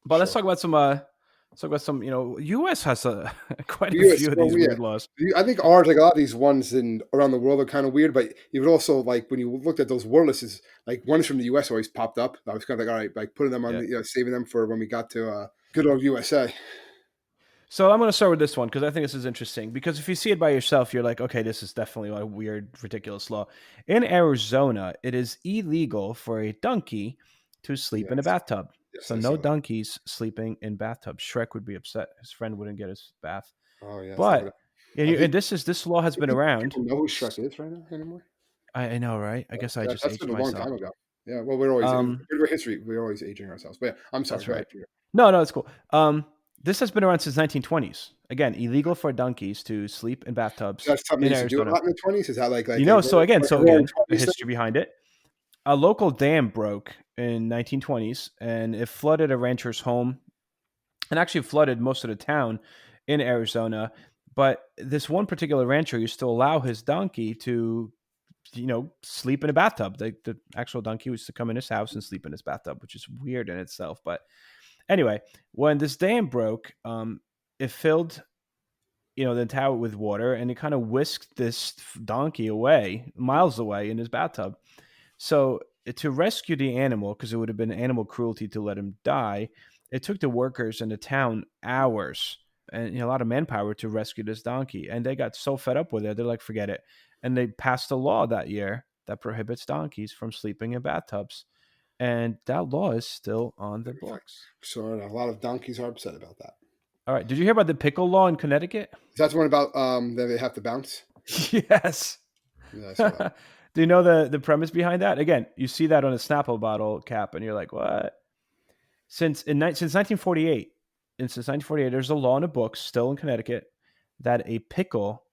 But let's Sure. talk about some. Let's talk about some. U.S. has quite a US, few of well, these yeah. weird laws. I think ours, like a lot of these ones in around the world, are kind of weird. But you would also like when you looked at those war lists, like ones from the US always popped up. I was kind of like, all right, like putting them on, Yeah. saving them for when we got to good old USA. So I'm going to start with this one because I think this is interesting. Because if you see it by yourself, you're like, okay, this is definitely a weird, ridiculous law. In Arizona, it is illegal for a donkey to sleep in a Yes, bathtub. yes, So I no saw that. donkeys sleeping in bathtubs. Shrek would be upset. His friend wouldn't get his bath. Oh yes, that would. But I think and this law has do you been think around. people know who Shrek is right now anymore. I know, right? I guess I just That's been aged a long myself. time ago. Yeah, well, we're always Um, we're history. We're always aging ourselves. But yeah, I'm sorry. that's Go right. ahead, Peter. No, no, it's cool. This has been around since 1920s. Again, illegal for donkeys to sleep in So bathtubs that's something they in used to do a Arizona. lot in the 20s. Is that like a So roaring again, the 20s thing? history behind it. A local dam broke in 1920s and it flooded a rancher's home and actually flooded most of the town in Arizona. But this one particular rancher used to allow his donkey to, sleep in a bathtub. The actual donkey used to come in his house and sleep in his bathtub, which is weird in itself. But anyway, when this dam broke, it filled the tower with water and it kind of whisked this donkey away, miles away in his bathtub. So to rescue the animal, because it would have been animal cruelty to let him die, it took the workers in the town hours and a lot of manpower to rescue this donkey. And they got so fed up with it, they're like, forget it. And they passed a law that year that prohibits donkeys from sleeping in bathtubs. And that law is still on the books. So a lot of donkeys are upset about that. All right. Did you hear about the pickle law in Connecticut? Is that the one about that they have to bounce? Yes. Yeah, I saw that. Do you know the premise behind that? Again, you see that on a Snapple bottle cap, and you're like, "What?" Since 1948, there's a law in the books still in Connecticut that a pickle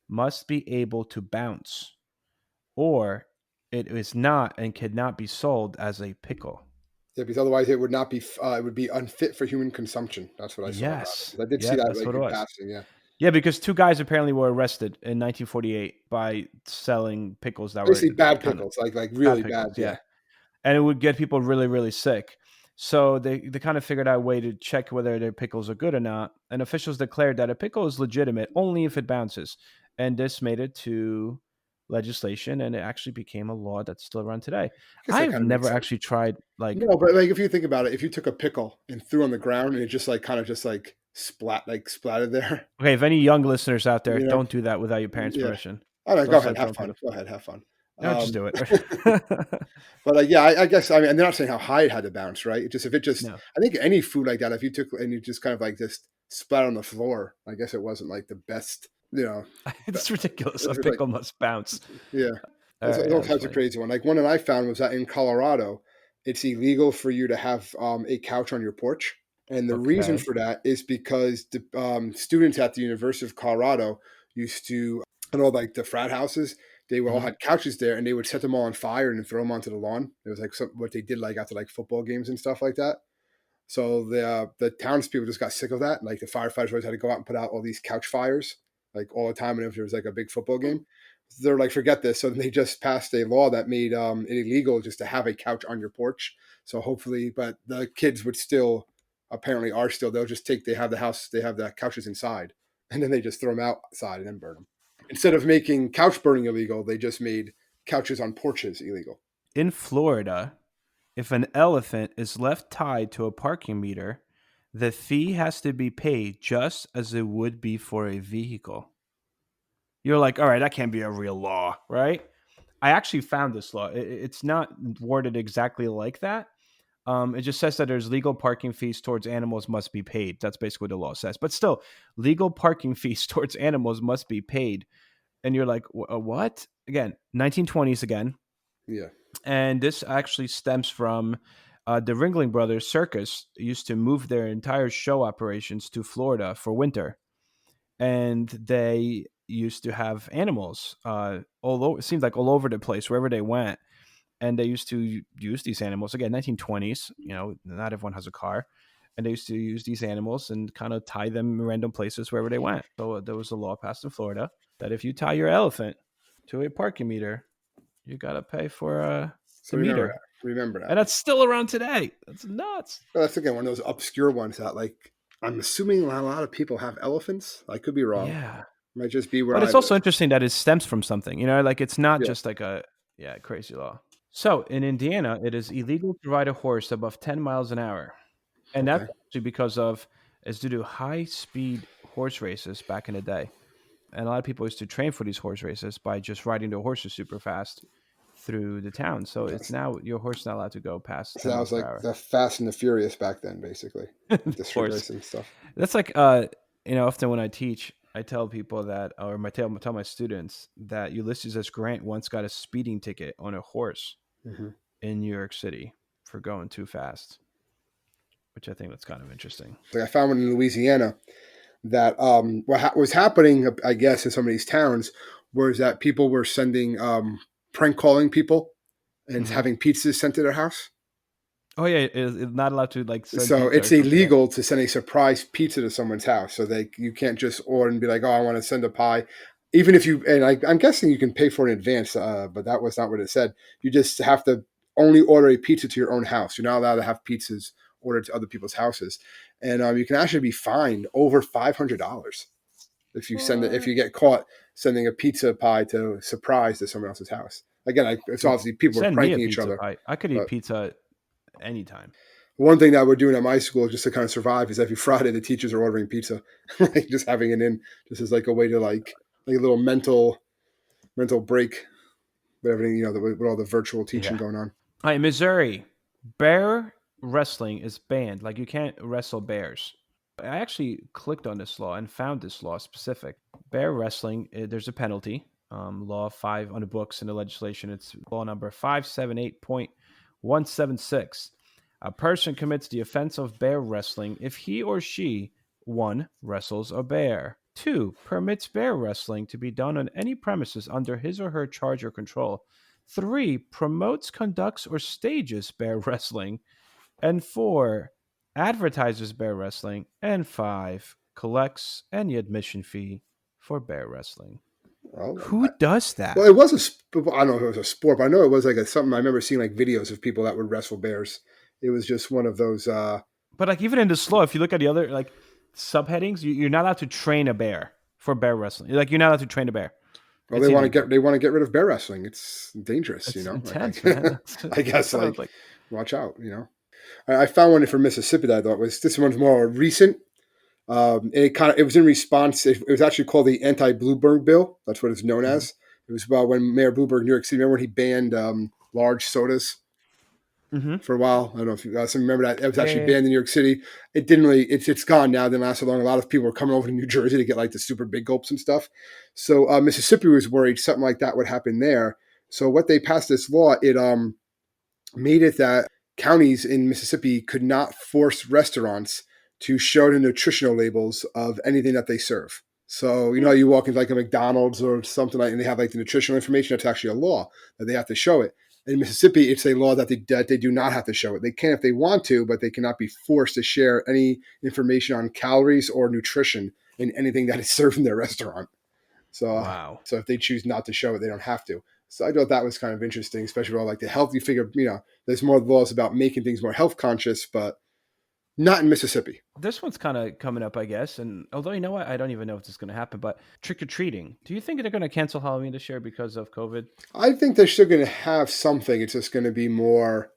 must be able to bounce, or it is not and cannot be sold as a pickle. Yeah, because otherwise it would not be. It would be unfit for human consumption. That's what I saw about Yes, it. I did see yep, that that's like what it in was. passing. Yeah, Yeah, because two guys apparently were arrested in 1948 by selling pickles that were basically bad kind of pickles, like bad really bad. pickles. Yeah, Yeah, and it would get people really, really sick. So they kind of figured out a way to check whether their pickles are good or not. And officials declared that a pickle is legitimate only if it bounces. And this made it to legislation and it actually became a law that's still around today. I guess that I've kind of makes never sense. actually tried No, but like if you think about it, if you took a pickle and threw on the ground and it just like kind of just like splatted there, okay, if any young listeners out there, you know, don't do that without your parents' yeah. permission. I don't know. Go Don't ahead, start have throwing fun. pickles. Go ahead, have fun. No, just do it. But like, yeah, I guess I mean, and they're not saying how high it had to bounce, right? It just if it just, No, I think any food like that, if you took and you just kind of like just splat on the floor, I guess it wasn't like the best, it's ridiculous. A it's like pickle must bounce. yeah, All right, there's all that was types of funny. crazy one. Like one that I found was that in Colorado, it's illegal for you to have a couch on your porch. And the reason Okay. for that is because the students at the University of Colorado used to, and all like the frat houses, they all Mhm. had couches there, and they would set them all on fire and throw them onto the lawn. It was like what they did like after like football games and stuff like that. So the townspeople just got sick of that. Like the firefighters always had to go out and put out all these couch fires, like all the time. And if there was like a big football game, so they're like, forget this. So then they just passed a law that made it illegal just to have a couch on your porch. So hopefully, but the kids would still, apparently are still. They'll just take. They have the house. They have the couches inside, and then they just throw them outside and then burn them. Instead of making couch burning illegal, they just made couches on porches illegal. In Florida, if an elephant is left tied to a parking meter, the fee has to be paid just as it would be for a vehicle. You're like, all right, that can't be a real law, right? I actually found this law. It's not worded exactly like that. It just says that there's legal parking fees towards animals must be paid. That's basically what the law says. But still, legal parking fees towards animals must be paid. And you're like, what? Again, 1920s again. Yeah. And this actually stems from the Ringling Brothers Circus used to move their entire show operations to Florida for winter, and they used to have animals all over. It seems like all over the place wherever they went, and they used to use these animals again. 1920s, not everyone has a car, and they used to use these animals and kind of tie them in random places wherever they went. So there was a law passed in Florida that if you tie your elephant to a parking meter, you got to pay for So the remember meter. that. Remember that. And that's still around today. That's nuts. Well, that's again one of those obscure ones that, like, I'm assuming a lot of people have elephants. I could be wrong. Yeah. Might just be where But I it's also live. interesting that it stems from something, like it's not Yeah. just like a, yeah, crazy law. So in Indiana, it is illegal to ride a horse above 10 miles an hour. And that's Okay. actually because of, it's due to high speed horse races back in the day. And a lot of people used to train for these horse races by just riding their horses super fast through the town. So it's Yes. now your horse not allowed to go past So 10 that miles was per like hour. the Fast and the Furious back then, basically, with the Of street course. racing stuff. That's like often when I teach, I tell people that, or tell my students that Ulysses S. Grant once got a speeding ticket on a horse Hmm. in New York City for going too fast, which I think that's kind of interesting. Like I found one in Louisiana that what was happening, I guess, in some of these towns was that people were sending prank calling people and Hmm. having pizzas sent to their house. Oh yeah, it's not allowed to like send So pizza it's or something, right? illegal to send a surprise pizza to someone's house. So you can't just order and be like, "Oh, I want to send a pie." Even if you, and I'm guessing you can pay for it in advance, but that was not what it said. You just have to only order a pizza to your own house. You're not allowed to have pizzas ordered to other people's houses, and you can actually be fined over $500 if you send it if What? you get caught sending a pizza pie to surprise to someone else's house. Again, it's Dude, obviously people were send me a pranking each pizza other, pie. I could eat but pizza anytime. one thing that we're doing at my school just to kind of survive is every Friday the teachers are ordering pizza, like just having it in, just as like a way to like a little mental break with everything with all the virtual teaching Yeah. going on. All right, Missouri, bear wrestling is banned. Like you can't wrestle bears. I actually clicked on this law and found this law specific. Bear wrestling, there's a penalty. Law 5 on the books in the legislation. It's law number 578.176. A person commits the offense of bear wrestling if he or she, 1, wrestles a bear, 2, permits bear wrestling to be done on any premises under his or her charge or control, 3, promotes, conducts, or stages bear wrestling, and 4, advertises bear wrestling, and 5, collects any admission fee for bear wrestling. Well, Who does well, that? it was I don't know if it was a sport, but I know it was like something. I remember seeing like videos of people that would wrestle bears. It was just one of those. But like even in this law, if you look at the other like subheadings, you're not allowed to train a bear for bear wrestling. Like you're not allowed to train a bear. Well, It's illegal. they want to get rid of bear wrestling. It's dangerous, It's Like intense, man. I It's guess kind of like like watch out. I found one from Mississippi that I thought was this one's more recent. It was in response. It was actually called the anti-Bluebird bill. That's what it's known mhm, as. It was about when Mayor Bloomberg, New York City, remember when he banned large sodas mhm. for a while. I don't know if you guys remember that. It was actually Yeah. banned in New York City. It didn't really. It's gone now. It didn't last so long. A lot of people were coming over to New Jersey to get like the super big gulps and stuff. So Mississippi was worried something like that would happen there. So what they passed this law. It made it that counties in Mississippi could not force restaurants to show the nutritional labels of anything that they serve. So, you know, you walk into like a McDonald's or something like, and they have like the nutritional information. That's actually a law that they have to show it. In Mississippi, it's a law that they do not have to show it. They can if they want to, but they cannot be forced to share any information on calories or nutrition in anything that is served in their restaurant. So, Wow. so if they choose not to show it, they don't have to. So I thought that was kind of interesting, especially with all like the health. You figure, you know, there's more laws about making things more health conscious, but not in Mississippi. This one's kind of coming up, I guess. And although, you know what, I don't even know if this is going to happen, but trick or treating. Do you think they're going to cancel Halloween this year because of COVID? I think they're still going to have something. It's just going to be more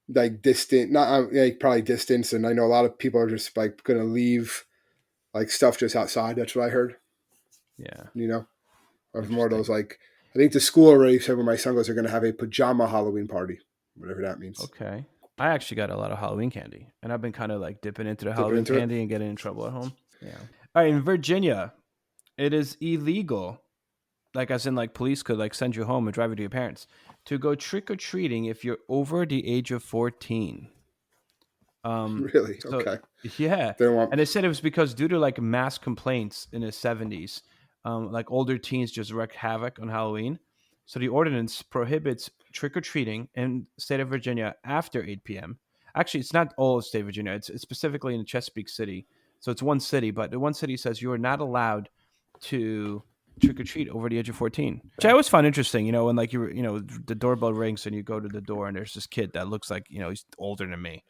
like distant, not like probably distance. And I know a lot of people are just like going to leave like stuff just outside. That's what I heard. Yeah. You know, of more of those Interesting. like I think the school already said when my son goes, they're going to have a pajama Halloween party, whatever that means. Okay. I actually got a lot of Halloween candy, and I've been kind of like dipping into the Dipping Halloween into it. candy and getting in trouble at home. Yeah. All right. In Virginia, it is illegal, like as in like police could like send you home and drive you to your parents, to go trick or treating if you're over the age of 14. Really? So Okay. yeah, They don't want. and they said it was because due to like mass complaints in the 70s, like older teens just wreak havoc on Halloween. So the ordinance prohibits trick or treating in the state of Virginia after 8 p.m. Actually, it's not all of state of Virginia. It's specifically in Chesapeake City. So it's one city, but the one city says you are not allowed to trick or treat over the age of 14, which I always find interesting. You know, when like the doorbell rings and you go to the door and there's this kid that looks like he's older than me.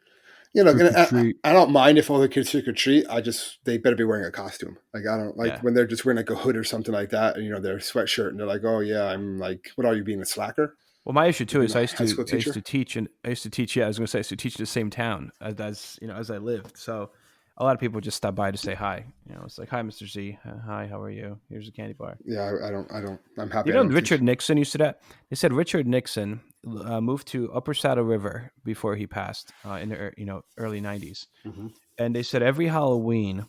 You know, Trick or treat. I don't mind if all the kids trick or treat. I just they better be wearing a costume. Like I don't like Yeah. when they're just wearing like a hood or something like that, and you know their sweatshirt, and they're like, "Oh yeah, I'm like, what are you being a slacker? Well, my issue You too being is a high school I used teacher?" to teach and I used to teach. Yeah, I was going to say I used to teach in the same town as I lived. So a lot of people just stop by to say hi. It's like, hi, Mr. Z. Hi, how are you? Here's a candy bar. Yeah, I don't. I'm happy You I know, don't Richard teach. Nixon used to that. They said Richard Nixon moved to Upper Saddle River before he passed in the early '90s, Hmm. and they said every Halloween,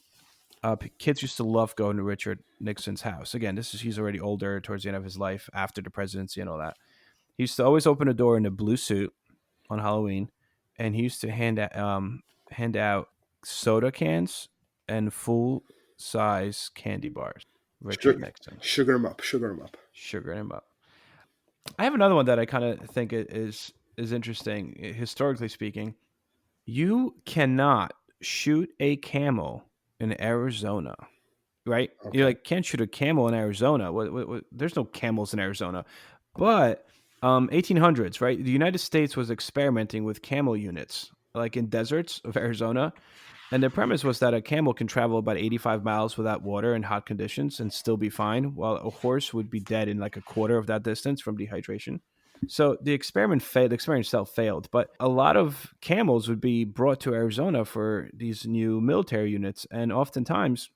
kids used to love going to Richard Nixon's house. Again, he's already older towards the end of his life after the presidency and all that. He used to always open a door in a blue suit on Halloween, and he used to hand out soda cans and full size candy bars. Richard Sugar, Nixon, sugar them up, sugar them up. sugaring him up. I have another one that I kind of think is interesting, historically speaking. You cannot shoot a camel in Arizona, right? You're Okay. like, can't shoot a camel in Arizona. There's no camels in Arizona. But 1800s, right? The United States was experimenting with camel units, like in deserts of Arizona. And the premise was that a camel can travel about 85 miles without water in hot conditions and still be fine, while a horse would be dead in like a quarter of that distance from dehydration. So the experiment failed. The experiment itself failed, but a lot of camels would be brought to Arizona for these new military units, and oftentimes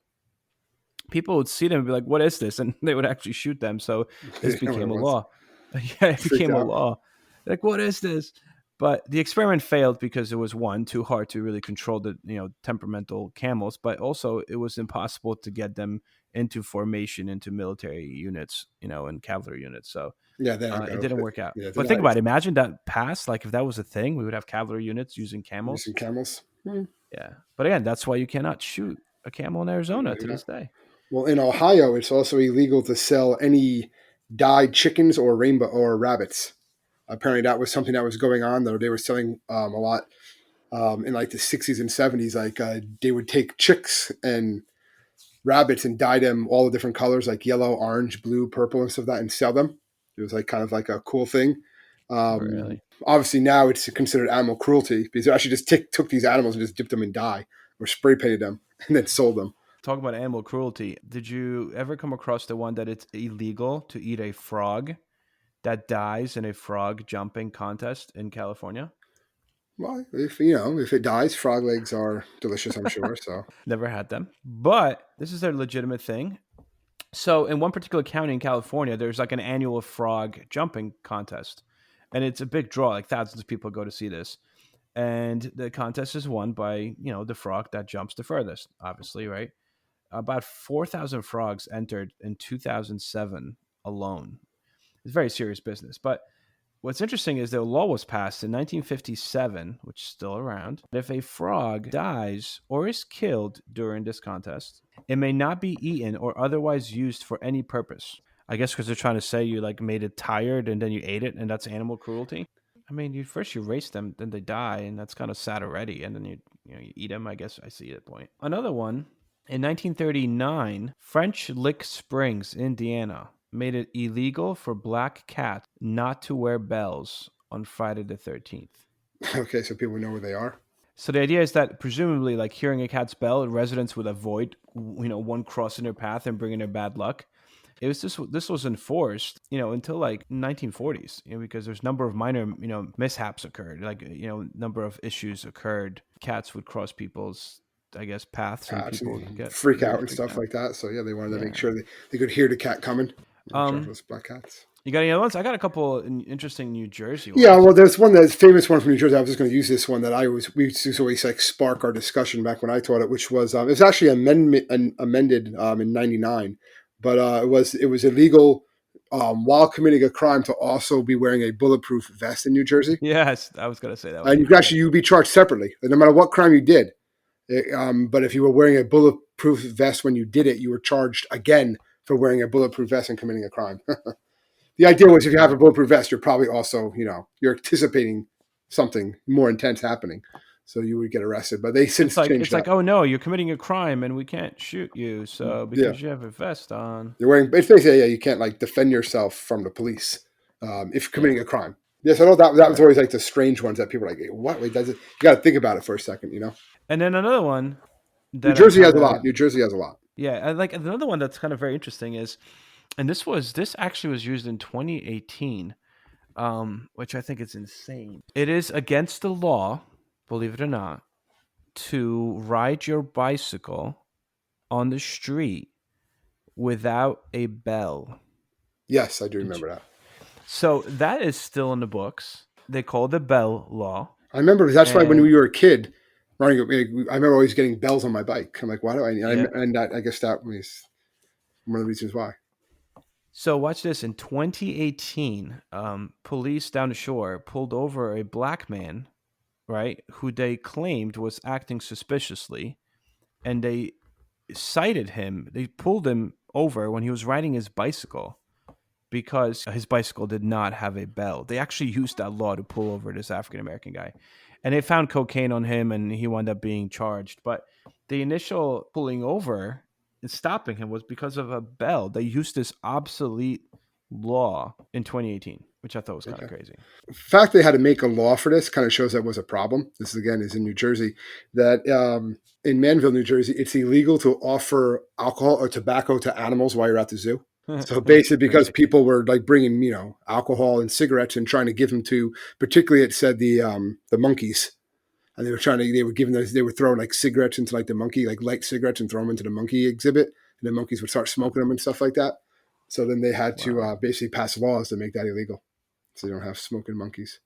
people would see them and be like, "What is this?" And they would actually shoot them. So They this didn't know what it became a was. law. Yeah, it Freaked became a out. law. Like, what is this? But the experiment failed because it was one too hard to really control the temperamental camels, but also it was impossible to get them into formation into military units, and cavalry units. So Yeah, they're not it gonna. didn't work out. Yeah, they're But think not about it. Imagine that passed. Like if that was a thing, we would have cavalry units using camels. using camels. Hmm. Yeah. But again, that's why you cannot shoot a camel in Arizona Maybe to not. this day. Well, in Ohio, it's also illegal to sell any dyed chickens or rainbow or rabbits. Apparently, that was something that was going on. Though they were selling a lot in like the 60s and 70s. Like they would take chicks and rabbits and dye them all the different colors, like yellow, orange, blue, purple, and stuff like that, and sell them. It was like kind of like a cool thing. Really? Obviously, now it's considered animal cruelty because they actually just took these animals and just dipped them in dye or spray painted them and then sold them. Talk about animal cruelty. Did you ever come across the one that it's illegal to eat a frog that dies in a frog jumping contest in California? Well, if it dies, frog legs are delicious, I'm sure. So Never had them. But this is a legitimate thing. So, in one particular county in California, there's like an annual frog jumping contest. And it's a big draw. Like thousands of people go to see this. And the contest is won by, the frog that jumps the furthest, obviously, right? About 4,000 frogs entered in 2007 alone. It's very serious business. But What's interesting is the law was passed in 1957, which is still around. If a frog dies or is killed during this contest, it may not be eaten or otherwise used for any purpose. I guess because they're trying to say you like made it tired and then you ate it, and that's animal cruelty. I mean, you race them, then they die, and that's kind of sad already. And then you eat them. I guess I see that point. Another one in 1939, French Lick Springs, Indiana, made it illegal for black cats not to wear bells on Friday the 13th. Okay, so people know where they are. So the idea is that presumably, like hearing a cat's bell, residents would avoid, one crossing their path and bringing their bad luck. It was this was enforced, until like 1940s, because there's a number of minor, mishaps occurred, like number of issues occurred. Cats would cross people's, I guess, paths, and Cats people would and get freak really out and freaked stuff out. like that. So yeah, they wanted to make Yeah. sure they could hear the cat coming. Watch out for Um, those black cats. you got any other ones? I got a couple interesting New Jersey Yeah, ones. well, there's one that's famous one from New Jersey. I was just going to use this one that we used to always like spark our discussion back when I taught it, which was it was actually amended in '99, but it was illegal while committing a crime to also be wearing a bulletproof vest in New Jersey, Yes, I was gonna say that one. and you'd be charged separately, no matter what crime you did. But if you were wearing a bulletproof vest when you did it, you were charged again for wearing a bulletproof vest and committing a crime. The idea was if you have a bulletproof vest, you're probably also, you're anticipating something more intense happening. So you would get arrested. But they It's since like changed it's like, that. oh no, you're committing a crime and we can't shoot you, so Yeah. because you have a vest on. You're wearing, it's basically, yeah, you can't like defend yourself from the police if you're Yeah, committing a crime. Yes, I know that was right. always like the strange ones that people are like, what? Wait, does it? You got to think about it for a second. And then another one New that I Jersey has kind a of lot. New Jersey has a lot. yeah, I like another one that's kind of very interesting is, and this actually was used in 2018, which I think is insane. It is against the law, believe it or not, to ride your bicycle on the street without a bell. Yes, I do Did you, remember that. so that is still in the books. They call it the bell law. I remember that's why when And we were a kid, running, I remember always getting bells on my bike. I'm like, why do I? yeah. And I guess that was one of the reasons why. So watch this. In 2018, police down the shore pulled over a black man, right, who they claimed was acting suspiciously, and they cited him. They pulled him over when he was riding his bicycle because his bicycle did not have a bell. They actually used that law to pull over this African American guy. And they found cocaine on him and he wound up being charged. But the initial pulling over and stopping him was because of a bell. They used this obsolete law in 2018, which I thought was kind of Okay. crazy. The fact they had to make a law for this kind of shows that was a problem. This again is in New Jersey. That in Manville, New Jersey, it's illegal to offer alcohol or tobacco to animals while you're at the zoo. So basically, because Crazy. people were like bringing alcohol and cigarettes and trying to give them to, particularly it said the monkeys, and they were throwing like cigarettes into like the monkey, like light cigarettes, and throw them into the monkey exhibit, and the monkeys would start smoking them and stuff like that. So then they had to Wow. basically pass laws to make that illegal, so you don't have smoking monkeys.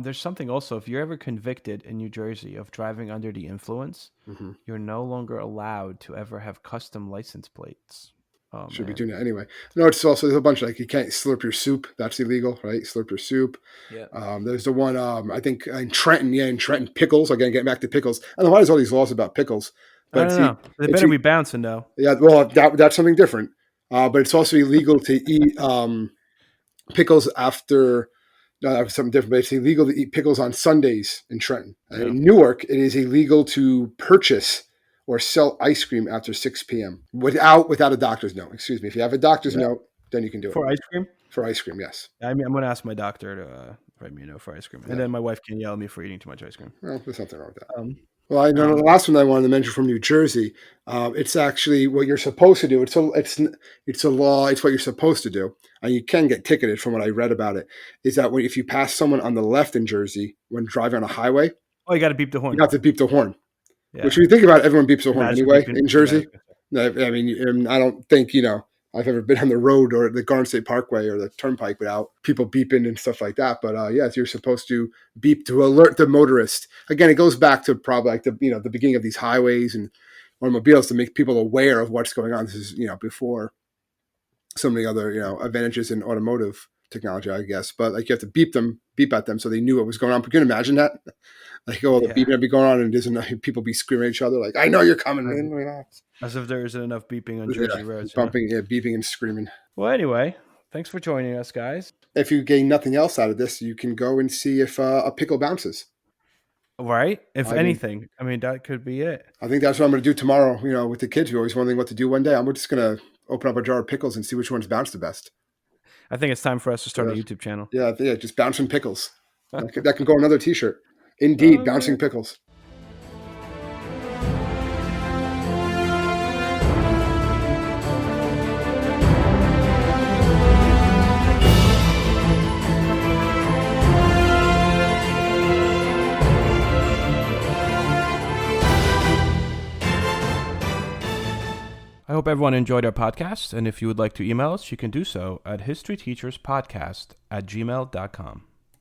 There's something also, if you're ever convicted in New Jersey of driving under the influence, Hmm. you're no longer allowed to ever have custom license plates. Oh, Should be man. doing that anyway. No, it's also there's a bunch like you can't slurp your soup. That's illegal, right? Slurp your soup. Yeah. There's the one I think in Trenton, yeah, in Trenton, pickles. Again, getting back to pickles. I don't know why there's all these laws about pickles, I but don't know. They it's better be bouncing, though. yeah. Well, that's something different. But it's also illegal to eat pickles after. No, that was something different. But it's illegal to eat pickles on Sundays in Trenton. And Yeah. in Newark, it is illegal to purchase or sell ice cream after 6 p.m. without a doctor's note. Excuse me. If you have a doctor's Yeah. note, then you can do it. For ice cream? For ice cream, yes. I mean, I'm going to ask my doctor to write me a note for ice cream. And Yeah. then my wife can yell at me for eating too much ice cream. Well, there's nothing wrong with that. Um, Well, I know the um, last one I wanted to mention from New Jersey. It's actually what you're supposed to do. It's a law. It's what you're supposed to do, and you can get ticketed from what I read about it. Is that if you pass someone on the left in Jersey when driving on a highway, oh, you got to beep the you horn. have to beep the horn. Yeah. Which, when you think about it, everyone beeps the horn Imagine anyway beeping. in Yeah, I was Jersey. gonna say. No, I mean, I don't think I've ever been on the road or the Garden State Parkway or the Turnpike without people beeping and stuff like that. But yes, you're supposed to beep to alert the motorist. Again, it goes back to probably like the beginning of these highways and automobiles to make people aware of what's going on. This is before so many other advantages in automotive. technology, I guess. But like you have to beep at them so they knew what was going on. But can you imagine that? Like, oh, the Yeah. beeping would be going on and doesn't people be screaming at each other like, I know you're coming, man. Relax. As if there isn't enough beeping on Yeah, Jersey roads, bumping, yeah, beeping and screaming. Well, anyway, thanks for joining us, guys. If you gain nothing else out of this, you can go and see if a pickle bounces. Right? If I mean, anything, I mean, that could be it. I think that's what I'm going to do tomorrow. You know, with the kids who are always wondering what to do one day, I'm just going to open up a jar of pickles and see which ones bounce the best. I think it's time for us to start Yeah, a YouTube channel. yeah, just bouncing pickles. That can go on another T-shirt. Indeed, Oh, bouncing man. pickles. I hope everyone enjoyed our podcast, and if you would like to email us, you can do so at historyteacherspodcast@gmail.com.